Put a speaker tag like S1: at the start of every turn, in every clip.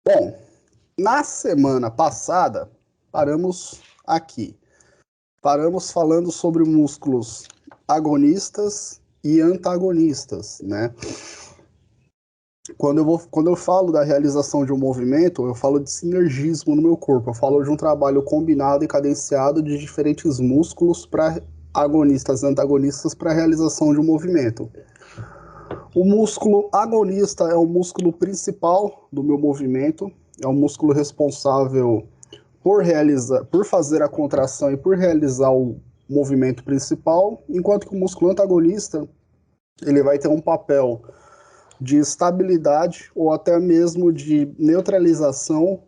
S1: Bom, na semana passada, paramos aqui. Paramos falando sobre músculos agonistas e antagonistas, né? Quando eu falo da realização de um movimento, eu falo de sinergismo no meu corpo. Eu falo de um trabalho combinado e cadenciado de diferentes músculos para agonistas e antagonistas para a realização de um movimento. O músculo agonista é o músculo principal do meu movimento, é o músculo responsável por fazer a contração e por realizar o movimento principal, enquanto que o músculo antagonista ele vai ter um papel de estabilidade ou até mesmo de neutralização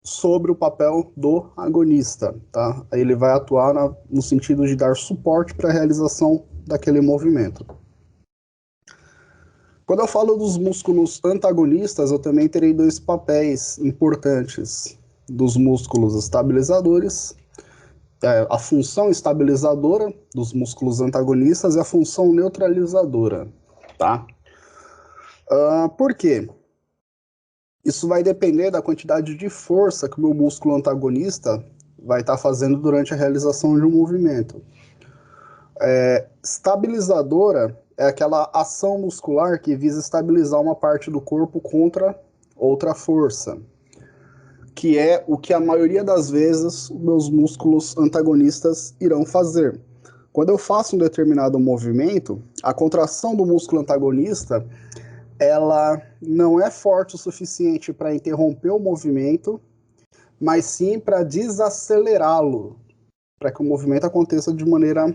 S1: sobre o papel do agonista, tá? Ele vai atuar no sentido de dar suporte para a realização daquele movimento. Quando eu falo dos músculos antagonistas, eu também terei dois papéis importantes dos músculos estabilizadores, a função estabilizadora dos músculos antagonistas e a função neutralizadora, tá? Por quê? Isso vai depender da quantidade de força que o meu músculo antagonista vai estar fazendo durante a realização de um movimento. Estabilizadora é aquela ação muscular que visa estabilizar uma parte do corpo contra outra força, que é o que a maioria das vezes meus músculos antagonistas irão fazer. Quando eu faço um determinado movimento, a contração do músculo antagonista ela não é forte o suficiente para interromper o movimento, mas sim para desacelerá-lo, para que o movimento aconteça de maneira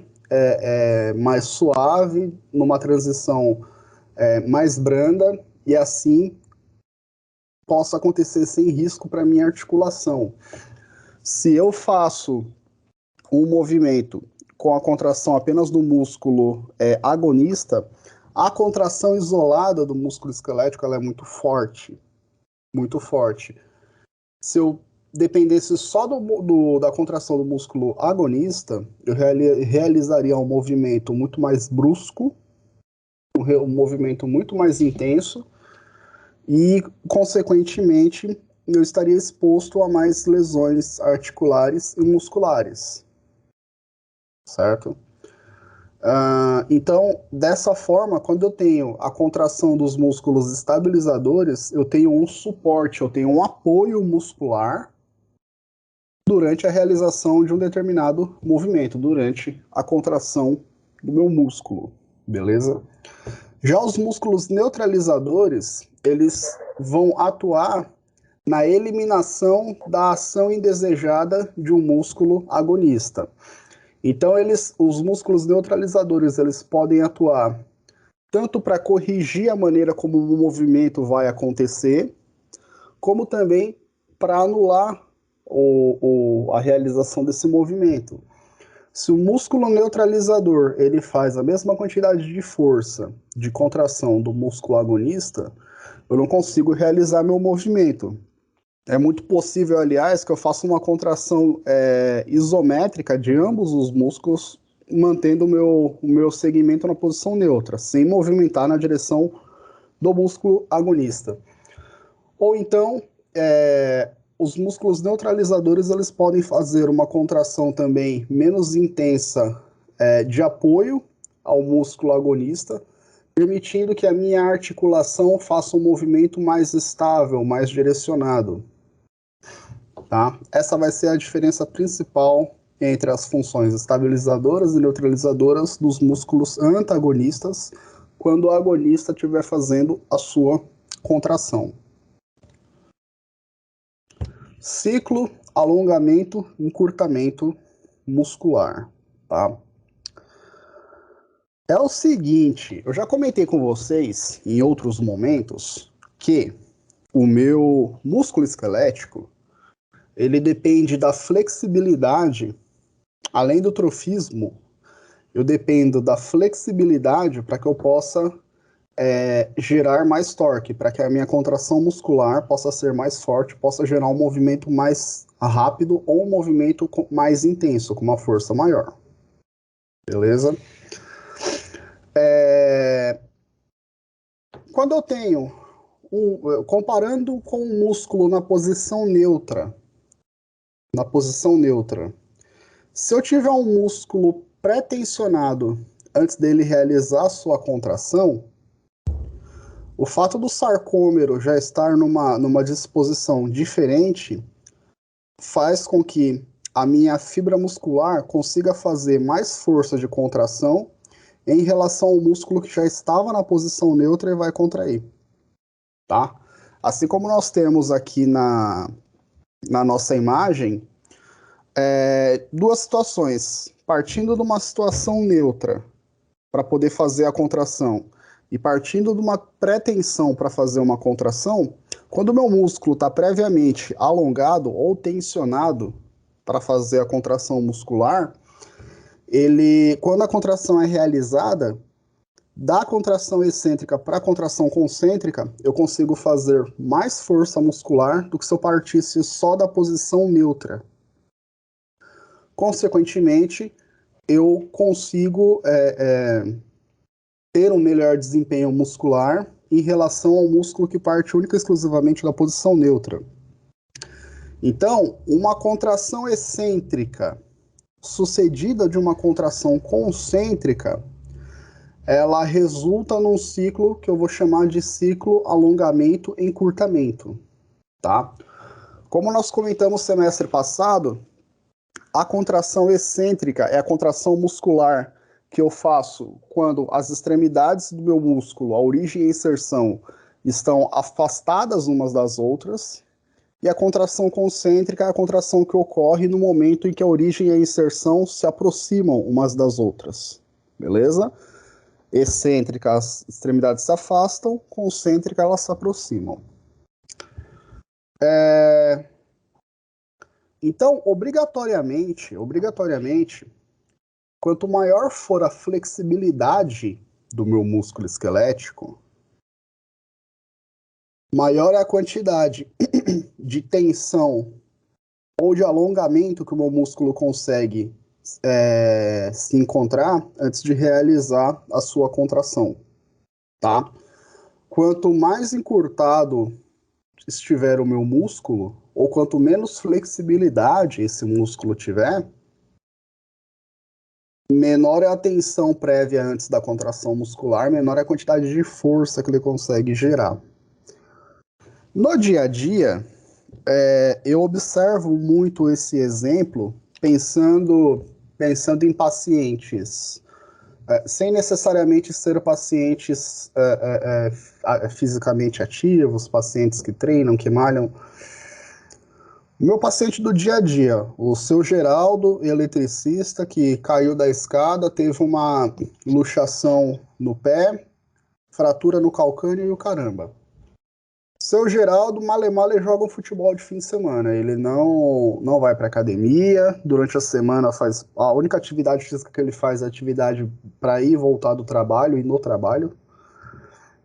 S1: mais suave, numa transição mais branda, e assim possa acontecer sem risco para minha articulação. Se eu faço um movimento com a contração apenas do músculo agonista, a contração isolada do músculo esquelético ela é muito forte, muito forte. Se eu dependesse só da contração do músculo agonista, eu realizaria um movimento muito mais brusco, um movimento muito mais intenso e, consequentemente, eu estaria exposto a mais lesões articulares e musculares, certo? Então, dessa forma, quando eu tenho a contração dos músculos estabilizadores, eu tenho um suporte, eu tenho um apoio muscular durante a realização de um determinado movimento, durante a contração do meu músculo, beleza? Já os músculos neutralizadores, eles vão atuar na eliminação da ação indesejada de um músculo agonista. Então, os músculos neutralizadores, eles podem atuar tanto para corrigir a maneira como o movimento vai acontecer, como também para anular a realização desse movimento. Se o músculo neutralizador ele faz a mesma quantidade de força de contração do músculo agonista, eu não consigo realizar meu movimento. É muito possível, aliás, que eu faça uma contração isométrica de ambos os músculos, mantendo o meu segmento na posição neutra, sem movimentar na direção do músculo agonista. Ou então, os músculos neutralizadores eles podem fazer uma contração também menos intensa de apoio ao músculo agonista, permitindo que a minha articulação faça um movimento mais estável, mais direcionado. Tá? Essa vai ser a diferença principal entre as funções estabilizadoras e neutralizadoras dos músculos antagonistas quando o agonista estiver fazendo a sua contração. Ciclo, alongamento, encurtamento muscular, tá? É o seguinte, eu já comentei com vocês em outros momentos que o meu músculo esquelético ele depende da flexibilidade, além do trofismo, eu dependo da flexibilidade para que eu possa gerar mais torque, para que a minha contração muscular possa ser mais forte, possa gerar um movimento mais rápido ou um movimento mais intenso, com uma força maior. Beleza? Quando eu tenho comparando com o músculo na posição neutra, se eu tiver um músculo pré-tensionado antes dele realizar a sua contração, o fato do sarcômero já estar numa disposição diferente faz com que a minha fibra muscular consiga fazer mais força de contração em relação ao músculo que já estava na posição neutra e vai contrair, tá? Assim como nós temos aqui na nossa imagem, duas situações. Partindo de uma situação neutra para poder fazer a contração e partindo de uma pré-tensão para fazer uma contração, quando o meu músculo está previamente alongado ou tensionado para fazer a contração muscular, quando a contração é realizada, da contração excêntrica para a contração concêntrica, eu consigo fazer mais força muscular do que se eu partisse só da posição neutra. Consequentemente, eu consigo ter um melhor desempenho muscular em relação ao músculo que parte única e exclusivamente da posição neutra. Então, uma contração excêntrica sucedida de uma contração concêntrica, ela resulta num ciclo que eu vou chamar de ciclo alongamento-encurtamento, tá? Como nós comentamos semestre passado, a contração excêntrica é a contração muscular que eu faço quando as extremidades do meu músculo, a origem e a inserção, estão afastadas umas das outras, e a contração concêntrica é a contração que ocorre no momento em que a origem e a inserção se aproximam umas das outras, beleza? Excêntrica, as extremidades se afastam, concêntrica, elas se aproximam. Então, obrigatoriamente, quanto maior for a flexibilidade do meu músculo esquelético, maior é a quantidade de tensão ou de alongamento que o meu músculo consegue se encontrar antes de realizar a sua contração, tá? Quanto mais encurtado estiver o meu músculo, ou quanto menos flexibilidade esse músculo tiver, menor é a tensão prévia antes da contração muscular, menor é a quantidade de força que ele consegue gerar. No dia a dia, eu observo muito esse exemplo pensando em pacientes, sem necessariamente ser pacientes fisicamente ativos, pacientes que treinam, que malham. Meu paciente do dia a dia, o seu Geraldo, eletricista, que caiu da escada, teve uma luxação no pé, fratura no calcânio e o caramba. Seu Geraldo, male joga um futebol de fim de semana. Ele não vai para academia. Durante a semana a única atividade física que ele faz é atividade para ir e voltar do trabalho e no trabalho.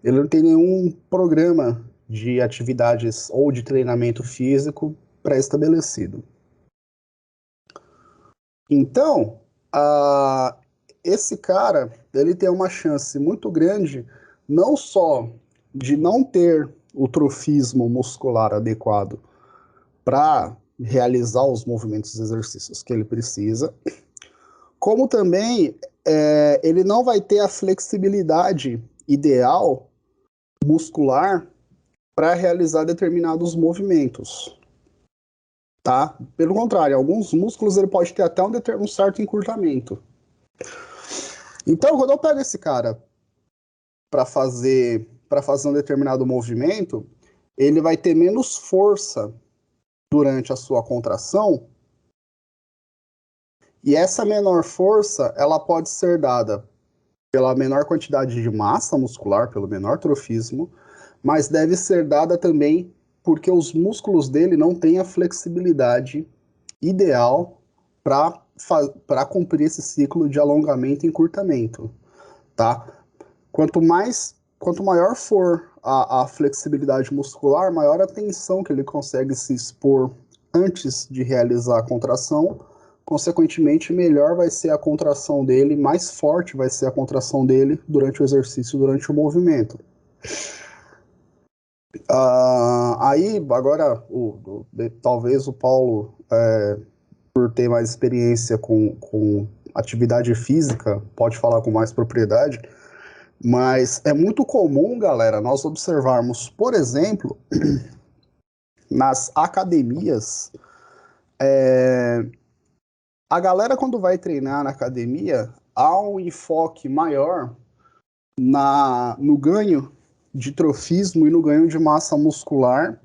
S1: Ele não tem nenhum programa de atividades ou de treinamento físico pré-estabelecido. Então, esse cara, ele tem uma chance muito grande não só de não ter o trofismo muscular adequado para realizar os movimentos e exercícios que ele precisa, como também ele não vai ter a flexibilidade ideal muscular para realizar determinados movimentos, tá? Pelo contrário, alguns músculos ele pode ter até um certo encurtamento. Então, quando eu pego esse cara para fazer um determinado movimento, ele vai ter menos força durante a sua contração, e essa menor força, ela pode ser dada pela menor quantidade de massa muscular, pelo menor trofismo, mas deve ser dada também porque os músculos dele não têm a flexibilidade ideal para cumprir esse ciclo de alongamento e encurtamento, tá? Quanto maior for a flexibilidade muscular, maior a tensão que ele consegue se expor antes de realizar a contração, consequentemente, melhor vai ser a contração dele, mais forte vai ser a contração dele durante o exercício, durante o movimento. Aí, agora, talvez o Paulo, por ter mais experiência com atividade física, pode falar com mais propriedade, mas é muito comum, galera, nós observarmos, por exemplo, nas academias, a galera quando vai treinar na academia, há um enfoque maior no ganho de trofismo e no ganho de massa muscular,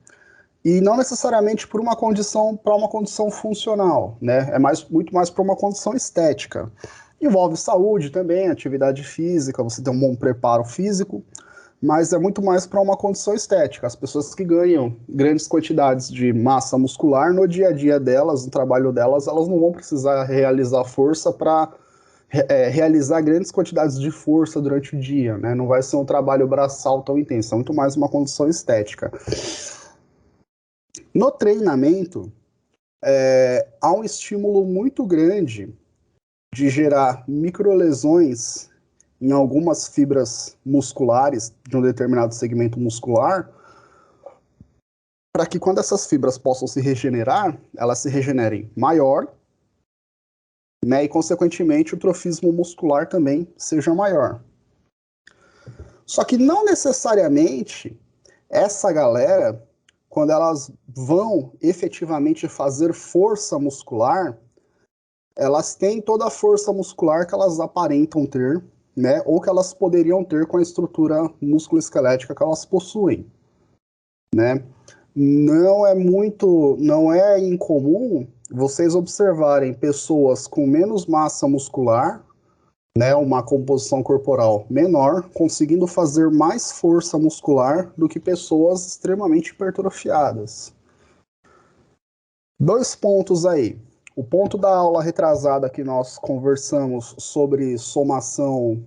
S1: e não necessariamente por uma condição para uma condição funcional, né? É muito mais para uma condição estética. Envolve saúde também, atividade física, você tem um bom preparo físico, mas é muito mais para uma condição estética. As pessoas que ganham grandes quantidades de massa muscular no dia a dia delas, no trabalho delas, elas não vão precisar realizar força para realizar grandes quantidades de força durante o dia, né? Não vai ser um trabalho braçal tão intenso, é muito mais uma condição estética. No treinamento, há um estímulo muito grande de gerar microlesões em algumas fibras musculares de um determinado segmento muscular, para que quando essas fibras possam se regenerar, elas se regenerem maior, né, e consequentemente o trofismo muscular também seja maior. Só que não necessariamente essa galera, quando elas vão efetivamente fazer força muscular, elas têm toda a força muscular que elas aparentam ter, né, ou que elas poderiam ter com a estrutura musculoesquelética que elas possuem, né? Não é incomum vocês observarem pessoas com menos massa muscular, né, uma composição corporal menor, conseguindo fazer mais força muscular do que pessoas extremamente hipertrofiadas. Dois pontos aí. O ponto da aula retrasada que nós conversamos sobre somação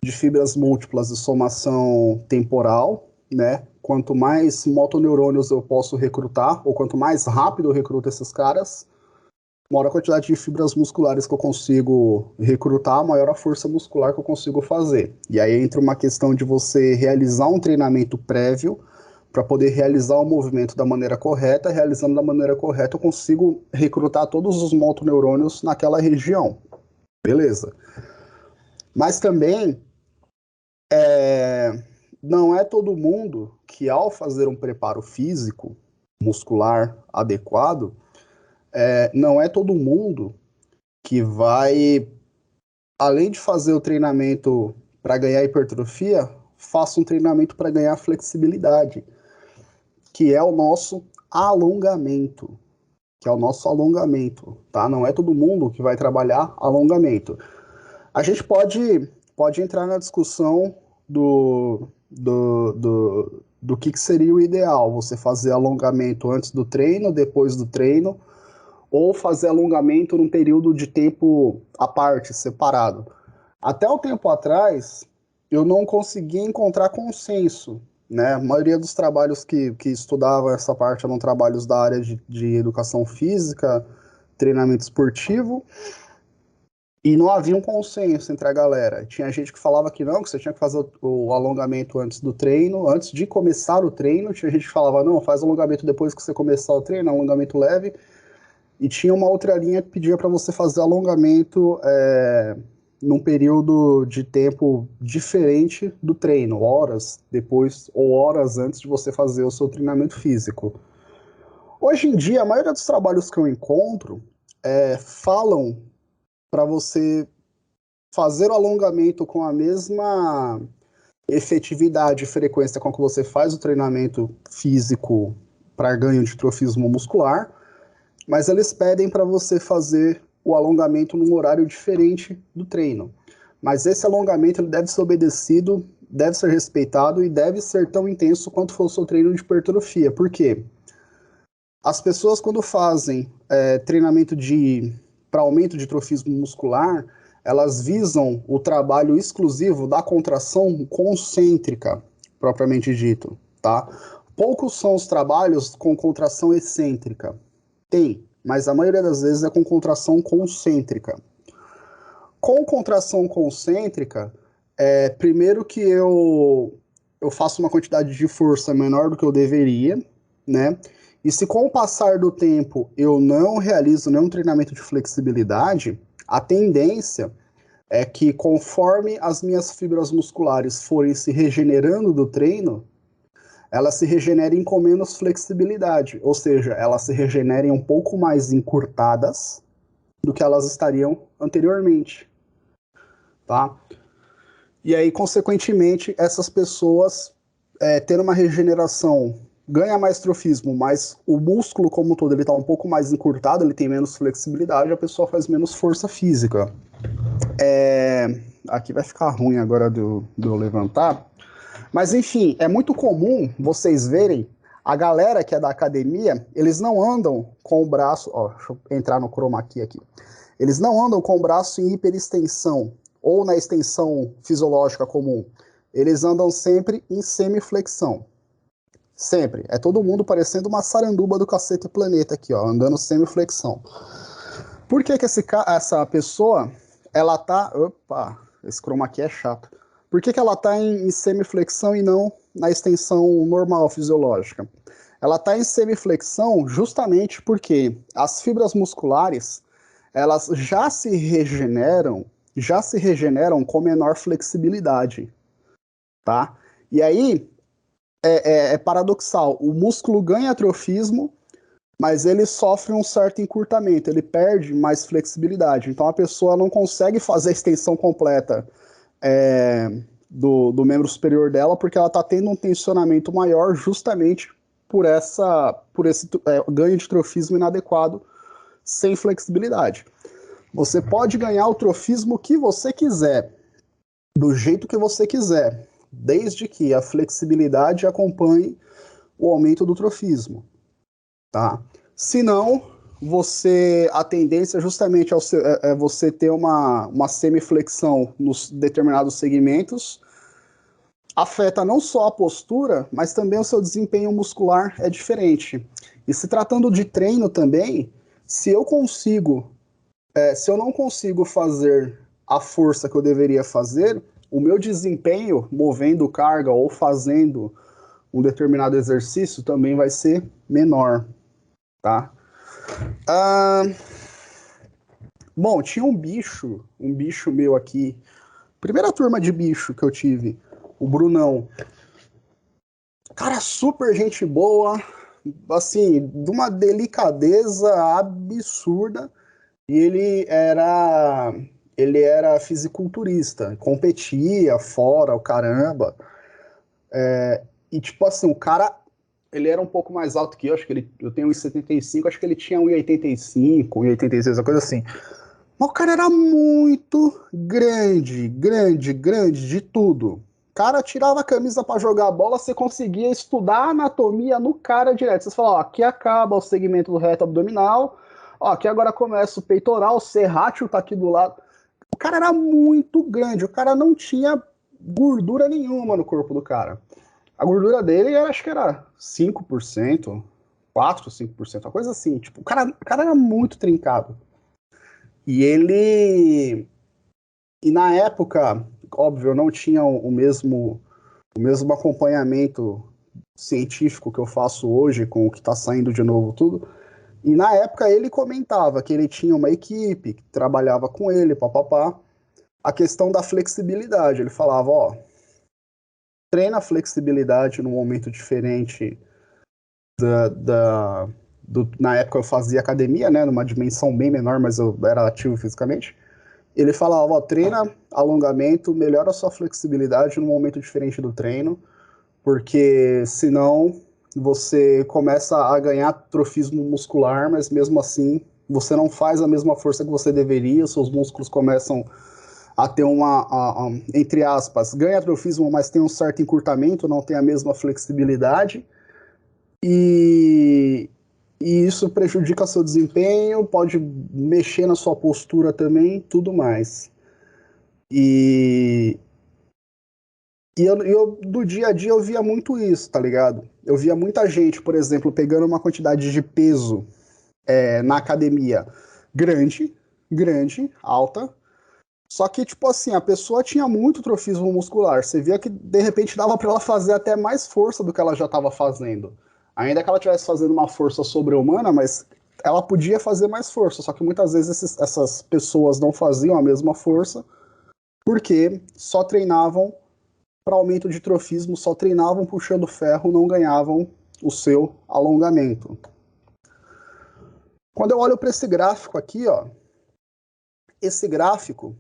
S1: de fibras múltiplas e somação temporal, né? Quanto mais motoneurônios eu posso recrutar, ou quanto mais rápido eu recruto esses caras, maior a quantidade de fibras musculares que eu consigo recrutar, maior a força muscular que eu consigo fazer. E aí entra uma questão de você realizar um treinamento prévio para poder realizar o movimento da maneira correta. Realizando da maneira correta, eu consigo recrutar todos os motoneurônios naquela região. Beleza. Mas também não é todo mundo que, ao fazer um preparo físico, muscular adequado, não é todo mundo que vai, além de fazer o treinamento para ganhar hipertrofia, faça um treinamento para ganhar flexibilidade, que é o nosso alongamento. Tá? Não é todo mundo que vai trabalhar alongamento. A gente pode entrar na discussão do que seria o ideal, você fazer alongamento antes do treino, depois do treino, ou fazer alongamento num período de tempo à parte, separado. Até um tempo atrás, eu não conseguia encontrar consenso, né? A maioria dos trabalhos que estudavam essa parte eram trabalhos da área de educação física, treinamento esportivo, e não havia um consenso entre a galera. Tinha gente que falava que não, que você tinha que fazer o alongamento antes do treino, antes de começar o treino. Tinha gente que falava, não, faz alongamento depois que você começar o treino, alongamento leve. E tinha uma outra linha que pedia para você fazer alongamento num período de tempo diferente do treino, horas depois ou horas antes de você fazer o seu treinamento físico. Hoje em dia, a maioria dos trabalhos que eu encontro falam para você fazer o alongamento com a mesma efetividade e frequência com que você faz o treinamento físico para ganho de trofismo muscular, mas eles pedem para você fazer o alongamento num horário diferente do treino. Mas esse alongamento ele deve ser obedecido, deve ser respeitado e deve ser tão intenso quanto for o seu treino de hipertrofia. Por quê? As pessoas, quando fazem treinamento para aumento de trofismo muscular, elas visam o trabalho exclusivo da contração concêntrica, propriamente dito, tá? Poucos são os trabalhos com contração excêntrica. Tem, mas a maioria das vezes é com contração concêntrica. Com contração concêntrica, primeiro que eu eu faço uma quantidade de força menor do que eu deveria, né? E se com o passar do tempo eu não realizo nenhum treinamento de flexibilidade, a tendência é que conforme as minhas fibras musculares forem se regenerando do treino, elas se regenerem com menos flexibilidade, ou seja, elas se regenerem um pouco mais encurtadas do que elas estariam anteriormente, tá? E aí, consequentemente, essas pessoas tendo uma regeneração ganha mais trofismo, mas o músculo como um todo ele está um pouco mais encurtado, ele tem menos flexibilidade, a pessoa faz menos força física. Aqui vai ficar ruim agora de eu levantar, mas enfim, é muito comum vocês verem a galera que é da academia, eles não andam com o braço, ó, deixa eu entrar no chroma key aqui. Eles não andam com o braço em hiperextensão ou na extensão fisiológica comum. Eles andam sempre em semiflexão. Sempre. É todo mundo parecendo uma saranduba do Cacete Planeta aqui, ó, andando semiflexão. Por que essa pessoa, ela tá... Opa, esse chroma key é chato. Por que ela tá em semiflexão e não na extensão normal fisiológica? Ela tá em semiflexão justamente porque as fibras musculares, elas já se regeneram com menor flexibilidade, tá? E aí, é paradoxal, o músculo ganha atrofismo, mas ele sofre um certo encurtamento, ele perde mais flexibilidade. Então a pessoa não consegue fazer a extensão completa do membro superior dela, porque ela está tendo um tensionamento maior justamente por esse ganho de trofismo inadequado, sem flexibilidade. Você pode ganhar o trofismo que você quiser, do jeito que você quiser, desde que a flexibilidade acompanhe o aumento do trofismo, tá? Se não, a tendência justamente é você ter uma semiflexão nos determinados segmentos, afeta não só a postura, mas também o seu desempenho muscular é diferente. E se tratando de treino também, se eu não consigo fazer a força que eu deveria fazer, o meu desempenho movendo carga ou fazendo um determinado exercício também vai ser menor, tá? Bom, tinha um bicho meu aqui, primeira turma de bicho que eu tive, o Brunão. Cara, super gente boa, assim, de uma delicadeza absurda. E ele era fisiculturista, competia fora, o caramba. E tipo assim, o cara, ele era um pouco mais alto que eu, acho que eu tenho 1,75, acho que ele tinha 1,85, 1,86, uma coisa assim. Mas o cara era muito grande, grande, grande de tudo. O cara tirava a camisa para jogar a bola, você conseguia estudar a anatomia no cara direto. Você fala, ó, aqui acaba o segmento do reto abdominal, ó, aqui agora começa o peitoral, o serrátil tá aqui do lado. O cara era muito grande, o cara não tinha gordura nenhuma no corpo do cara. A gordura dele, eu acho que era 5%, 4, 5%, uma coisa assim. Tipo, o cara era muito trincado. E na época, óbvio, eu não tinha o mesmo acompanhamento científico que eu faço hoje, com o que está saindo de novo tudo. E na época ele comentava que ele tinha uma equipe que trabalhava com ele, papapá. A questão da flexibilidade, ele falava, ó, treina a flexibilidade num momento diferente na época eu fazia academia, né, numa dimensão bem menor, mas eu era ativo fisicamente. Ele falava, ó, treina alongamento, melhora a sua flexibilidade num momento diferente do treino, porque senão você começa a ganhar atrofismo muscular, mas mesmo assim você não faz a mesma força que você deveria, seus músculos começam a ter entre aspas, ganha atrofismo, mas tem um certo encurtamento, não tem a mesma flexibilidade, e isso prejudica seu desempenho, pode mexer na sua postura também, tudo mais. E eu, do dia a dia, eu via muito isso, tá ligado? Eu via muita gente, por exemplo, pegando uma quantidade de peso na academia grande, alta, Só que, tipo assim, a pessoa tinha muito trofismo muscular. Você via que, de repente, dava para ela fazer até mais força do que ela já estava fazendo. Ainda que ela estivesse fazendo uma força sobre-humana, mas ela podia fazer mais força. Só que muitas vezes essas pessoas não faziam a mesma força porque só treinavam para aumento de trofismo, só treinavam puxando ferro, não ganhavam o seu alongamento. Quando eu olho para esse gráfico aqui, ó, esse gráfico,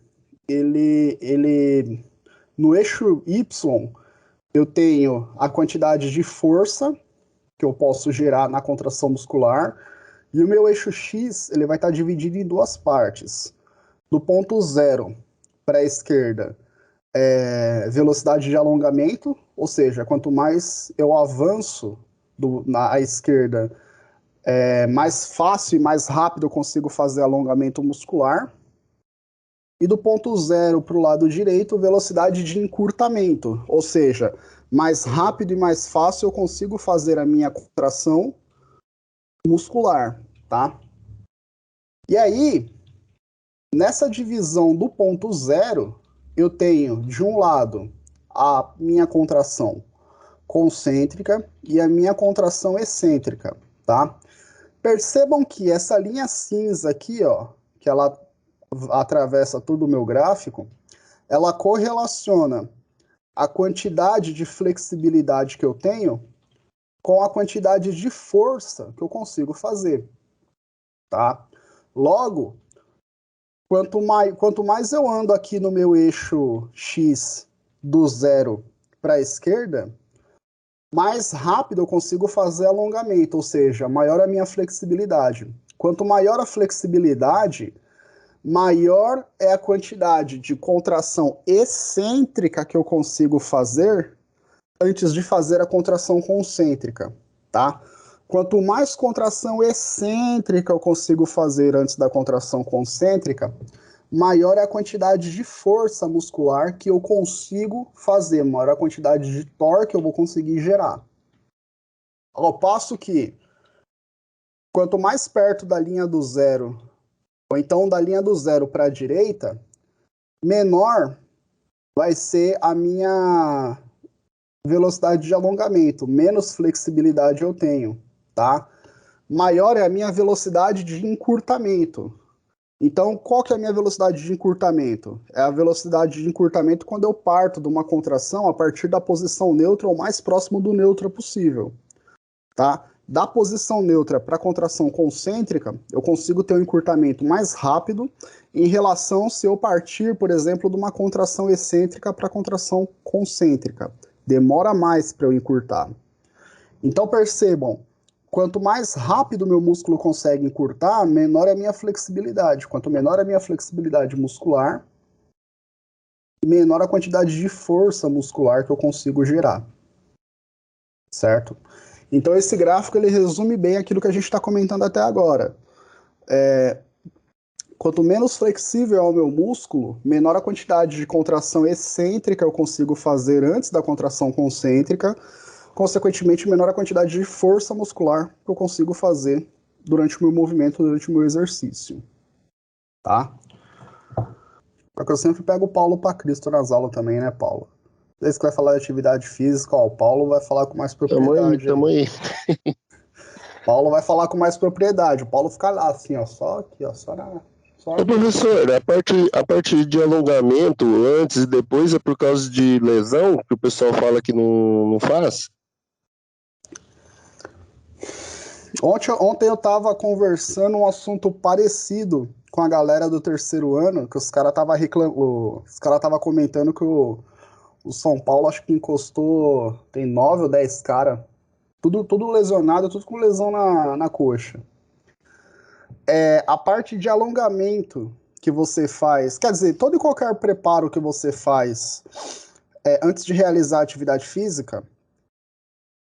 S1: ele no eixo Y, eu tenho a quantidade de força que eu posso gerar na contração muscular, e o meu eixo X ele vai estar dividido em duas partes. Do ponto zero para a esquerda, velocidade de alongamento, ou seja, quanto mais eu avanço na esquerda, mais fácil e mais rápido eu consigo fazer alongamento muscular. E do ponto zero para o lado direito, velocidade de encurtamento, ou seja, mais rápido e mais fácil eu consigo fazer a minha contração muscular, tá? E aí, nessa divisão do ponto zero, eu tenho, de um lado, a minha contração concêntrica e a minha contração excêntrica, tá? Percebam que essa linha cinza aqui, ó, que ela atravessa todo o meu gráfico, ela correlaciona a quantidade de flexibilidade que eu tenho com a quantidade de força que eu consigo fazer, tá? Logo, quanto mais eu ando aqui no meu eixo X do zero para a esquerda, mais rápido eu consigo fazer alongamento, ou seja, maior a minha flexibilidade. Quanto maior a flexibilidade, maior é a quantidade de contração excêntrica que eu consigo fazer antes de fazer a contração concêntrica, tá? Quanto mais contração excêntrica eu consigo fazer antes da contração concêntrica, maior é a quantidade de força muscular que eu consigo fazer, maior é a quantidade de torque que eu vou conseguir gerar. Ao passo que, quanto mais perto da linha do zero, ou então da linha do zero para a direita, menor vai ser a minha velocidade de alongamento, menos flexibilidade eu tenho, tá? Maior é a minha velocidade de encurtamento. Então, qual que é a minha velocidade de encurtamento? É a velocidade de encurtamento quando eu parto de uma contração a partir da posição neutra ou mais próximo do neutra possível, tá? Da posição neutra para a contração concêntrica, eu consigo ter um encurtamento mais rápido em relação se eu partir, por exemplo, de uma contração excêntrica para a contração concêntrica. Demora mais para eu encurtar. Então percebam, quanto mais rápido meu músculo consegue encurtar, menor é a minha flexibilidade. Quanto menor a minha flexibilidade muscular, menor a quantidade de força muscular que eu consigo gerar. Certo? Então esse gráfico ele resume bem aquilo que a gente está comentando até agora. Quanto menos flexível é o meu músculo, menor a quantidade de contração excêntrica eu consigo fazer antes da contração concêntrica, consequentemente menor a quantidade de força muscular que eu consigo fazer durante o meu movimento, durante o meu exercício. Tá? Porque eu sempre pego o Paulo para Cristo nas aulas também, né, Paulo? Desde que vai falar de atividade física, ó, o Paulo vai falar com mais propriedade.
S2: Tamo aí.
S1: Paulo vai falar com mais propriedade. O Paulo fica lá, assim, ó, só aqui, ó, só na...
S2: Ô, professor, a parte de alongamento, antes e depois, é por causa de lesão, que o pessoal fala que não faz?
S1: Ontem eu tava conversando um assunto parecido com a galera do terceiro ano, que os caras tava comentando que o São Paulo acho que encostou, tem 9 ou 10 caras, tudo lesionado, tudo com lesão na coxa. A parte de alongamento que você faz, quer dizer, todo e qualquer preparo que você faz antes de realizar a atividade física,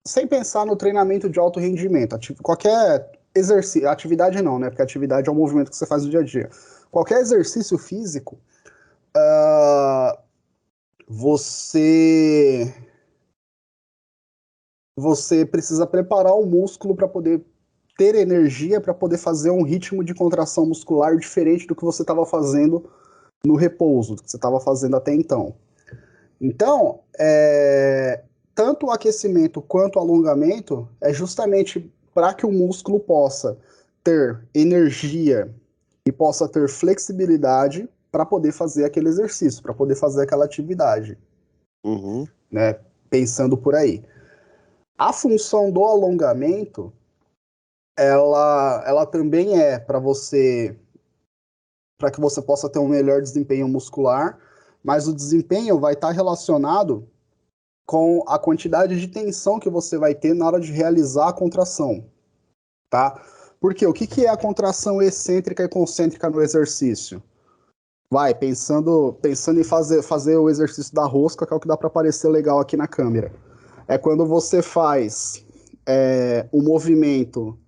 S1: sem pensar no treinamento de alto rendimento, qualquer exercício, atividade não, né? Porque atividade é um movimento que você faz no dia a dia. Qualquer exercício físico, você precisa preparar o músculo para poder ter energia para poder fazer um ritmo de contração muscular diferente do que você estava fazendo no repouso que você estava fazendo até então. Então, tanto o aquecimento quanto o alongamento é justamente para que o músculo possa ter energia e possa ter flexibilidade para poder fazer aquele exercício, para poder fazer aquela atividade, né? Pensando por aí. A função do alongamento, ela também é para que você possa ter um melhor desempenho muscular, mas o desempenho vai estar relacionado com a quantidade de tensão que você vai ter na hora de realizar a contração, tá? Porque o que é a contração excêntrica e concêntrica no exercício? Vai, pensando em fazer o exercício da rosca, que é o que dá para aparecer legal aqui na câmera. É quando você faz o movimento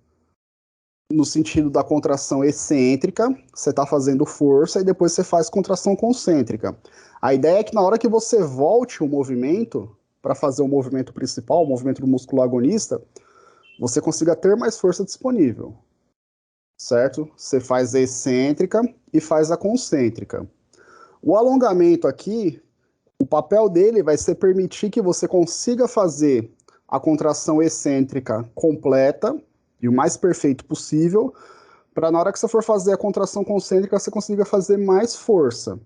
S1: no sentido da contração excêntrica, você está fazendo força, e depois você faz contração concêntrica. A ideia é que na hora que você volte o movimento, para fazer o movimento principal, o movimento do músculo agonista, você consiga ter mais força disponível, certo? Você faz a excêntrica e faz a concêntrica. O alongamento aqui, o papel dele vai ser permitir que você consiga fazer a contração excêntrica completa e o mais perfeito possível, para na hora que você for fazer a contração concêntrica, você consiga fazer mais força.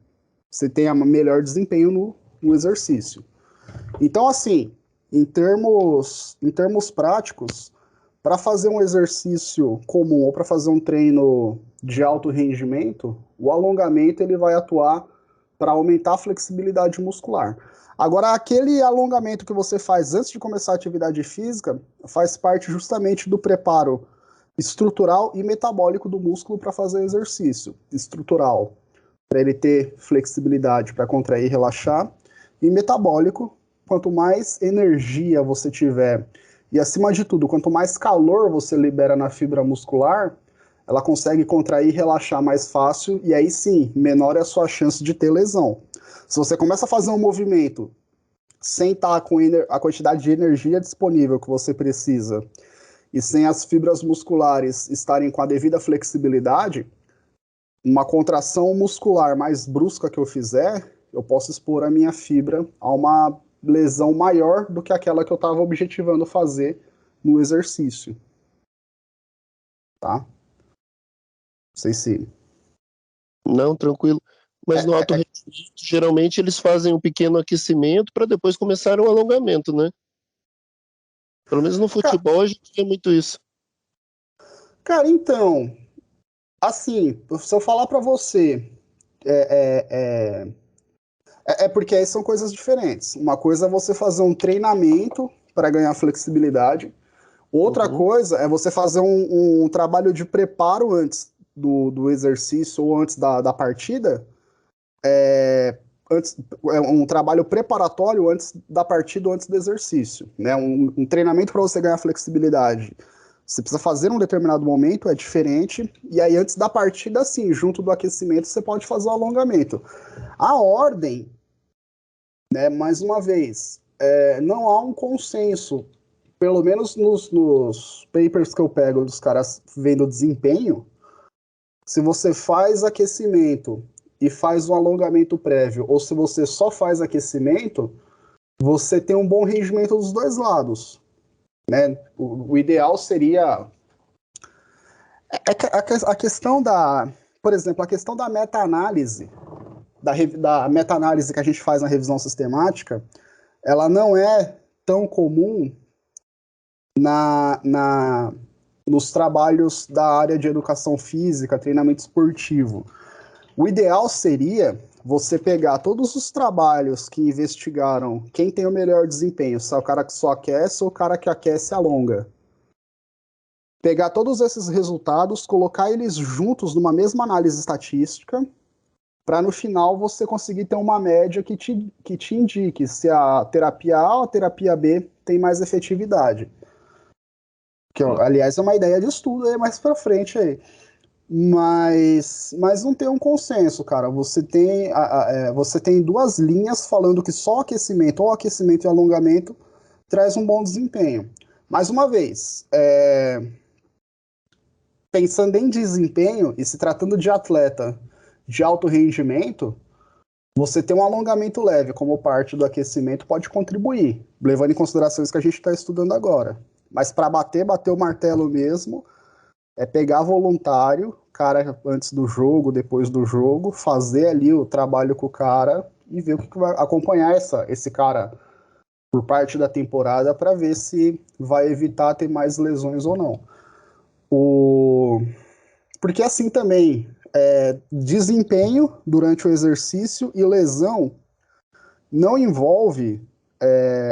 S1: Você tenha melhor desempenho no exercício. Então, assim, em termos práticos, para fazer um exercício comum ou para fazer um treino de alto rendimento, o alongamento ele vai atuar para aumentar a flexibilidade muscular. Agora, aquele alongamento que você faz antes de começar a atividade física faz parte justamente do preparo estrutural e metabólico do músculo para fazer exercício. Estrutural, para ele ter flexibilidade para contrair e relaxar, e metabólico, quanto mais energia você tiver e, acima de tudo, quanto mais calor você libera na fibra muscular, ela consegue contrair e relaxar mais fácil, e aí sim, menor é a sua chance de ter lesão. Se você começa a fazer um movimento sem estar com a quantidade de energia disponível que você precisa e sem as fibras musculares estarem com a devida flexibilidade, uma contração muscular mais brusca que eu fizer, eu posso expor a minha fibra a uma lesão maior do que aquela que eu estava objetivando fazer no exercício. Tá? Não sei se...
S2: Não, tranquilo. Mas no alto rendimento, geralmente eles fazem um pequeno aquecimento para depois começar o alongamento, né? Pelo menos no futebol a gente vê muito isso.
S1: Cara, então, assim, se eu falar para você, porque aí são coisas diferentes. Uma coisa é você fazer um treinamento para ganhar flexibilidade. Outra coisa é você fazer um trabalho de preparo antes do exercício ou antes da partida. Um trabalho preparatório antes da partida ou antes do exercício. Né? Um treinamento para você ganhar flexibilidade. Você precisa fazer um determinado momento, é diferente. E aí, antes da partida, sim, junto do aquecimento, você pode fazer o alongamento. A ordem, né, mais uma vez, não há um consenso, pelo menos nos papers que eu pego dos caras vendo desempenho, se você faz aquecimento e faz um alongamento prévio, ou se você só faz aquecimento, você tem um bom rendimento dos dois lados. Né? O ideal seria... A questão da... Por exemplo, a questão da meta-análise, da meta-análise que a gente faz na revisão sistemática, ela não é tão comum nos trabalhos da área de educação física, treinamento esportivo. O ideal seria você pegar todos os trabalhos que investigaram quem tem o melhor desempenho, se é o cara que só aquece ou o cara que aquece e alonga. Pegar todos esses resultados, colocar eles juntos numa mesma análise estatística, para no final você conseguir ter uma média que te indique se a terapia A ou a terapia B tem mais efetividade. Que, aliás, é uma ideia de estudo aí mais para frente aí. Mas não tem um consenso, cara. Você tem duas linhas falando que só aquecimento ou aquecimento e alongamento traz um bom desempenho. Mais uma vez, pensando em desempenho e se tratando de atleta de alto rendimento, você ter um alongamento leve como parte do aquecimento pode contribuir, levando em consideração isso que a gente está estudando agora. Mas para bater o martelo mesmo, é pegar voluntário, cara antes do jogo, depois do jogo, fazer ali o trabalho com o cara e ver o que vai acompanhar esse cara por parte da temporada para ver se vai evitar ter mais lesões ou não. Porque assim também, desempenho durante o exercício e lesão não envolve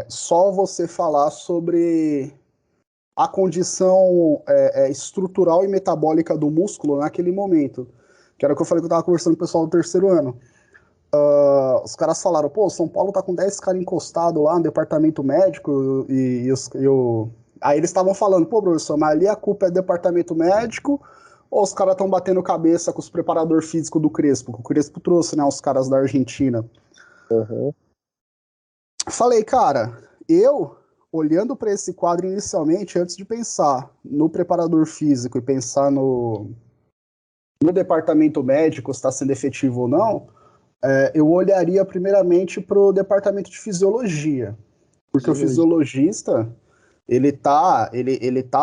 S1: só você falar sobre a condição estrutural e metabólica do músculo naquele momento. Que era o que eu falei que eu estava conversando com o pessoal do terceiro ano. Os caras falaram, pô, São Paulo tá com 10 caras encostados lá no departamento médico aí eles estavam falando, pô, professor, mas ali a culpa é do departamento médico ou os caras estão batendo cabeça com os preparador físico do Crespo, que o Crespo trouxe, né, os caras da Argentina.
S2: Uhum.
S1: Falei, cara, olhando para esse quadro inicialmente, antes de pensar no preparador físico e pensar no departamento médico, se está sendo efetivo ou não, eu olharia primeiramente para o departamento de fisiologia, porque o fisiologista ele tá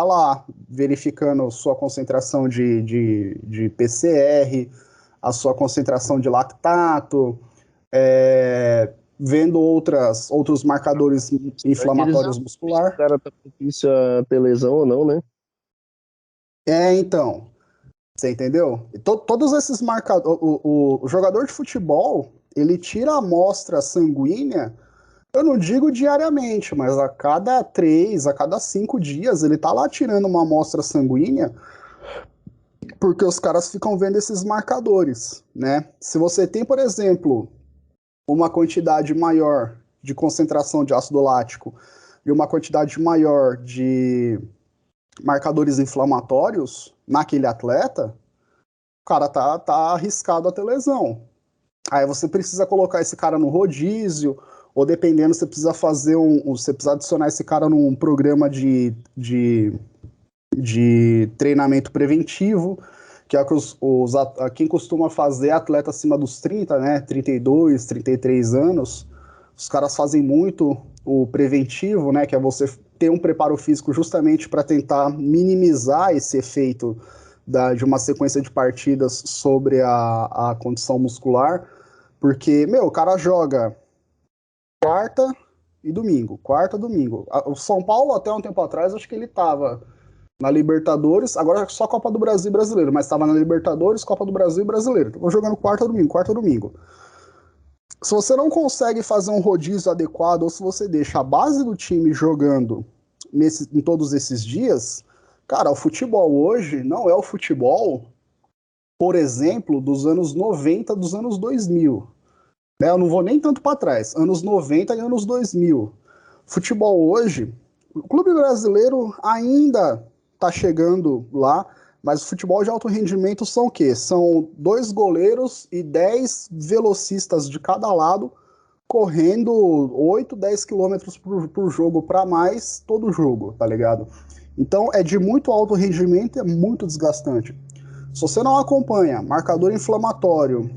S1: lá verificando sua concentração de PCR, a sua concentração de lactato, vendo outros marcadores inflamatórios muscular.
S2: Se o cara tá propício a ter lesão ou não, né?
S1: Então, você entendeu? Todos esses marcadores. O jogador de futebol, ele tira a amostra sanguínea, eu não digo diariamente, mas a cada 3, a cada 5 dias, ele tá lá tirando uma amostra sanguínea, porque os caras ficam vendo esses marcadores, né? Se você tem, por exemplo, uma quantidade maior de concentração de ácido lático e uma quantidade maior de marcadores inflamatórios naquele atleta, o cara tá arriscado a ter lesão. Aí você precisa colocar esse cara no rodízio, ou dependendo, você precisa você precisa adicionar esse cara num programa de treinamento preventivo, que é o que quem costuma fazer atleta acima dos 30, né, 32, 33 anos, os caras fazem muito o preventivo, né, que é você ter um preparo físico justamente para tentar minimizar esse efeito de uma sequência de partidas sobre a condição muscular, porque, o cara joga quarta, domingo. O São Paulo, até um tempo atrás, acho que ele tava na Libertadores, agora é só Copa do Brasil e Brasileiro, mas estava na Libertadores, Copa do Brasil e Brasileiro. Então, jogando quarta, domingo. Se você não consegue fazer um rodízio adequado, ou se você deixa a base do time jogando em todos esses dias, cara, o futebol hoje não é o futebol, por exemplo, dos anos 90, dos anos 2000. Eu não vou nem tanto para trás, anos 90 e anos 2000. Futebol hoje, o clube brasileiro ainda está chegando lá, mas o futebol de alto rendimento são o quê? São 2 goleiros e 10 velocistas de cada lado, correndo 8, 10 quilômetros por jogo para mais todo jogo, tá ligado? Então é de muito alto rendimento e é muito desgastante. Se você não acompanha marcador inflamatório,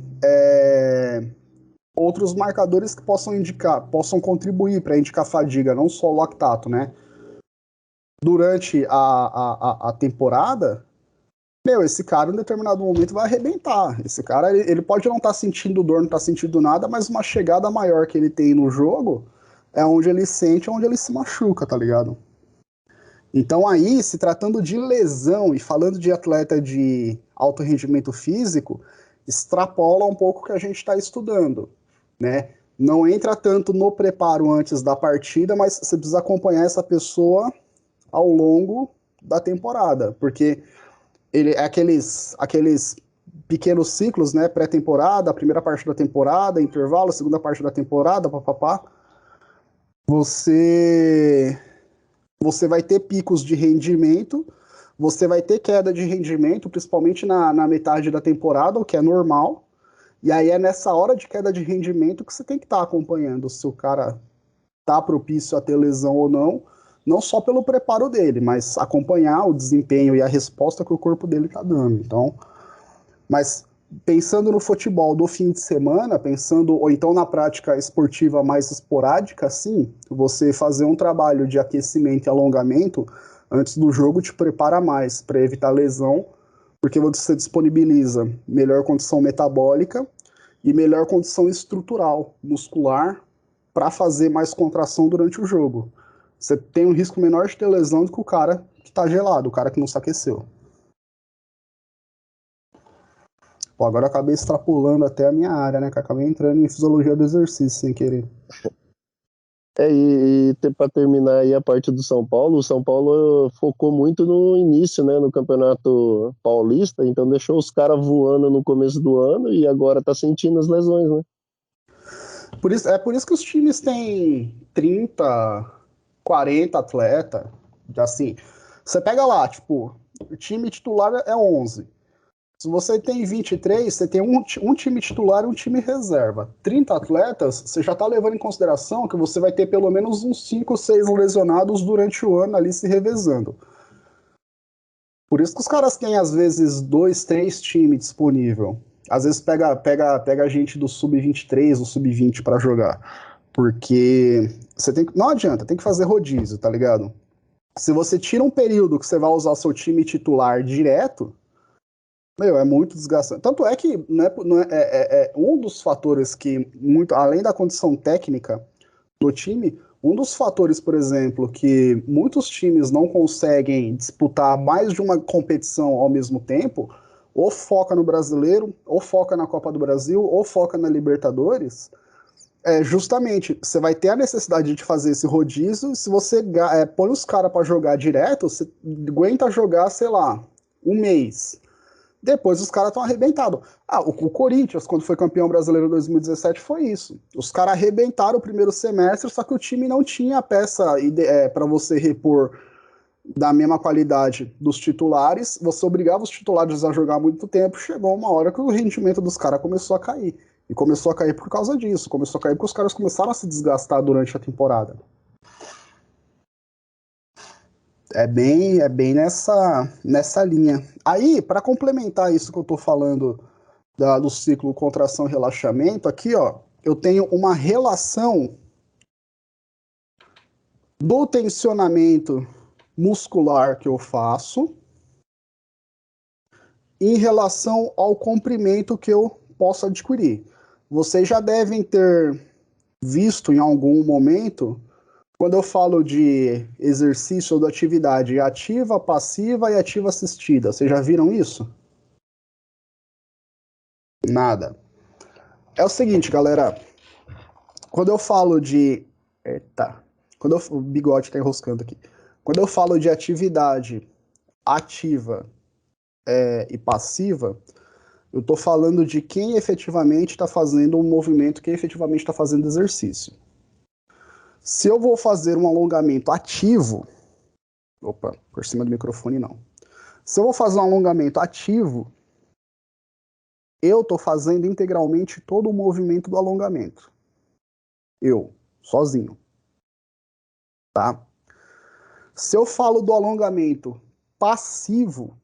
S1: outros marcadores que possam contribuir para indicar fadiga, não só o lactato, né? Durante a temporada, esse cara em determinado momento vai arrebentar. Esse cara, ele pode não estar sentindo dor, não estar sentindo nada, mas uma chegada maior que ele tem no jogo é onde ele sente, onde ele se machuca, tá ligado? Então aí, se tratando de lesão e falando de atleta de alto rendimento físico, extrapola um pouco o que a gente está estudando, né? Não entra tanto no preparo antes da partida, mas você precisa acompanhar essa pessoa ao longo da temporada, porque ele é aqueles pequenos ciclos, né? Pré-temporada, a primeira parte da temporada, intervalo, a segunda parte da temporada, papapá. Você vai ter picos de rendimento, você vai ter queda de rendimento, principalmente na metade da temporada, o que é normal. E aí é nessa hora de queda de rendimento que você tem que estar acompanhando se o cara tá propício a ter lesão ou não só pelo preparo dele, mas acompanhar o desempenho e a resposta que o corpo dele tá dando. Então, mas pensando no futebol do fim de semana, ou então na prática esportiva mais esporádica, assim, você fazer um trabalho de aquecimento e alongamento antes do jogo te prepara mais para evitar lesão, porque você disponibiliza melhor condição metabólica e melhor condição estrutural, muscular, para fazer mais contração durante o jogo. Você tem um risco menor de ter lesão do que o cara que está gelado, o cara que não se aqueceu. Pô, agora eu acabei extrapolando até a minha área, né? Que eu acabei entrando em fisiologia do exercício sem querer.
S2: Para terminar aí a parte do São Paulo, o São Paulo focou muito no início, né, no Campeonato Paulista, então deixou os caras voando no começo do ano e agora tá sentindo as lesões, né?
S1: Por isso que os times têm 30, 40 atletas. Assim, você pega lá, tipo, o time titular é 11. Se você tem 23, você tem um time titular e um time reserva. 30 atletas, você já está levando em consideração que você vai ter pelo menos uns 5 ou 6 lesionados durante o ano ali se revezando. Por isso que os caras têm, às vezes, 2, 3 times disponíveis. Às vezes pega gente do sub-23 ou sub-20 para jogar. Porque não adianta, tem que fazer rodízio, tá ligado? Se você tira um período que você vai usar seu time titular direto, meu, é muito desgastante. Tanto é que um dos fatores que, muito além da condição técnica do time, um dos fatores, por exemplo, que muitos times não conseguem disputar mais de uma competição ao mesmo tempo, ou foca no Brasileiro, ou foca na Copa do Brasil, ou foca na Libertadores, justamente, você vai ter a necessidade de fazer esse rodízio. Se você põe os caras para jogar direto, você aguenta jogar, sei lá, um mês. Depois os caras estão arrebentados. O Corinthians, quando foi campeão brasileiro em 2017, foi isso. Os caras arrebentaram o primeiro semestre, só que o time não tinha a peça para você repor da mesma qualidade dos titulares. Você obrigava os titulares a jogar muito tempo. Chegou uma hora que o rendimento dos caras começou a cair. E começou a cair por causa disso. Começou a cair porque os caras começaram a se desgastar durante a temporada. É bem nessa linha. Aí, para complementar isso que eu tô falando do ciclo contração e relaxamento, aqui, ó, eu tenho uma relação do tensionamento muscular que eu faço em relação ao comprimento que eu posso adquirir. Vocês já devem ter visto em algum momento, quando eu falo de exercício ou de atividade ativa, passiva e ativa assistida. Vocês já viram isso? Nada. É o seguinte, galera. Quando eu falo de... Eita. O bigode tá enroscando aqui. Quando eu falo de atividade ativa e passiva, eu tô falando de quem efetivamente está fazendo um movimento, quem efetivamente está fazendo exercício. Se eu vou fazer um alongamento ativo... Opa, por cima do microfone não. Se eu vou fazer um alongamento ativo, eu estou fazendo integralmente todo o movimento do alongamento. Eu, sozinho. Tá? Se eu falo do alongamento passivo,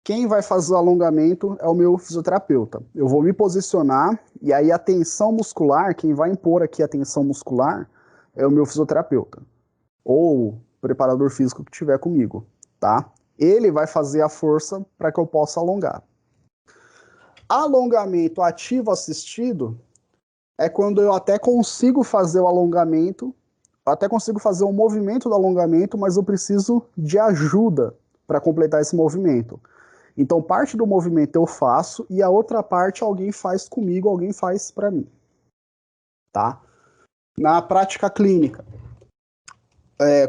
S1: quem vai fazer o alongamento é o meu fisioterapeuta. Eu vou me posicionar e aí a tensão muscular, quem vai impor aqui a tensão muscular é o meu fisioterapeuta. Ou preparador físico que tiver comigo, tá? Ele vai fazer a força para que eu possa alongar. Alongamento ativo assistido é quando eu até consigo fazer o alongamento, até consigo fazer o movimento do alongamento, mas eu preciso de ajuda para completar esse movimento. Então, parte do movimento eu faço e a outra parte alguém faz comigo, alguém faz para mim. Tá? Na prática clínica,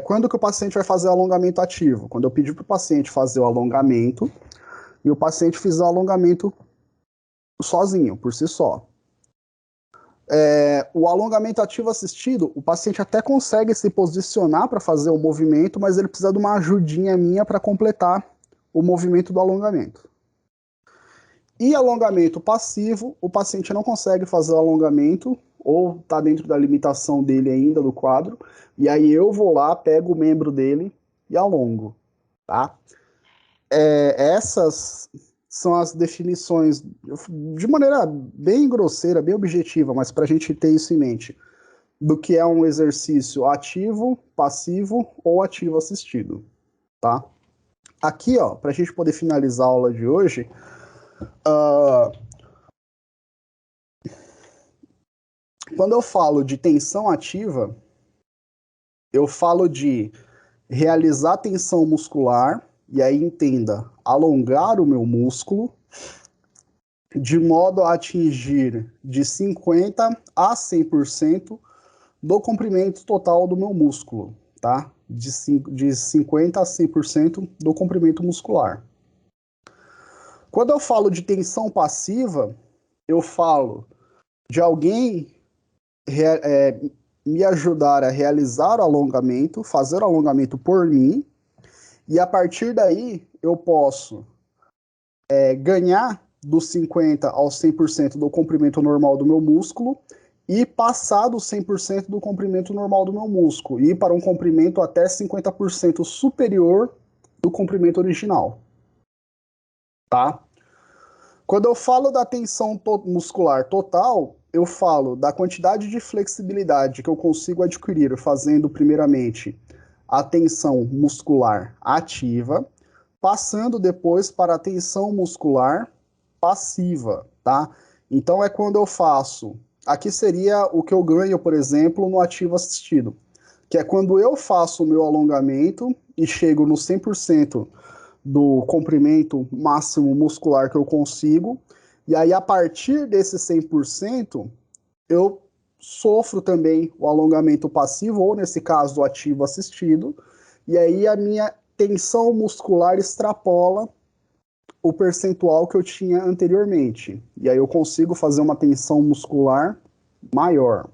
S1: quando que o paciente vai fazer o alongamento ativo? Quando eu pedir para o paciente fazer o alongamento e o paciente fizer o alongamento sozinho, por si só. O alongamento ativo assistido, o paciente até consegue se posicionar para fazer o movimento, mas ele precisa de uma ajudinha minha para completar o movimento do alongamento. E alongamento passivo, o paciente não consegue fazer o alongamento, ou está dentro da limitação dele ainda do quadro, e aí eu vou lá, pego o membro dele e alongo. Tá? Essas são as definições, de maneira bem grosseira, bem objetiva, mas para a gente ter isso em mente, do que é um exercício ativo, passivo ou ativo assistido, tá? Aqui, ó, para a gente poder finalizar a aula de hoje, quando eu falo de tensão ativa, eu falo de realizar tensão muscular, e aí entenda, alongar o meu músculo, de modo a atingir de 50% a 100% do comprimento total do meu músculo, tá? De 50% a 100% do comprimento muscular. Quando eu falo de tensão passiva, eu falo de alguém me ajudar a realizar o alongamento, fazer o alongamento por mim, e a partir daí eu posso ganhar dos 50% ao 100% do comprimento normal do meu músculo e passar dos 100% do comprimento normal do meu músculo e ir para um comprimento até 50% superior do comprimento original. Tá? Quando eu falo da tensão muscular total, eu falo da quantidade de flexibilidade que eu consigo adquirir fazendo, primeiramente, a tensão muscular ativa, passando depois para a tensão muscular passiva, tá? Então é quando eu faço... Aqui seria o que eu ganho, por exemplo, no ativo assistido, que é quando eu faço o meu alongamento e chego no 100% do comprimento máximo muscular que eu consigo, e aí a partir desse 100%, eu sofro também o alongamento passivo, ou nesse caso o ativo assistido, e aí a minha tensão muscular extrapola o percentual que eu tinha anteriormente. E aí eu consigo fazer uma tensão muscular maior.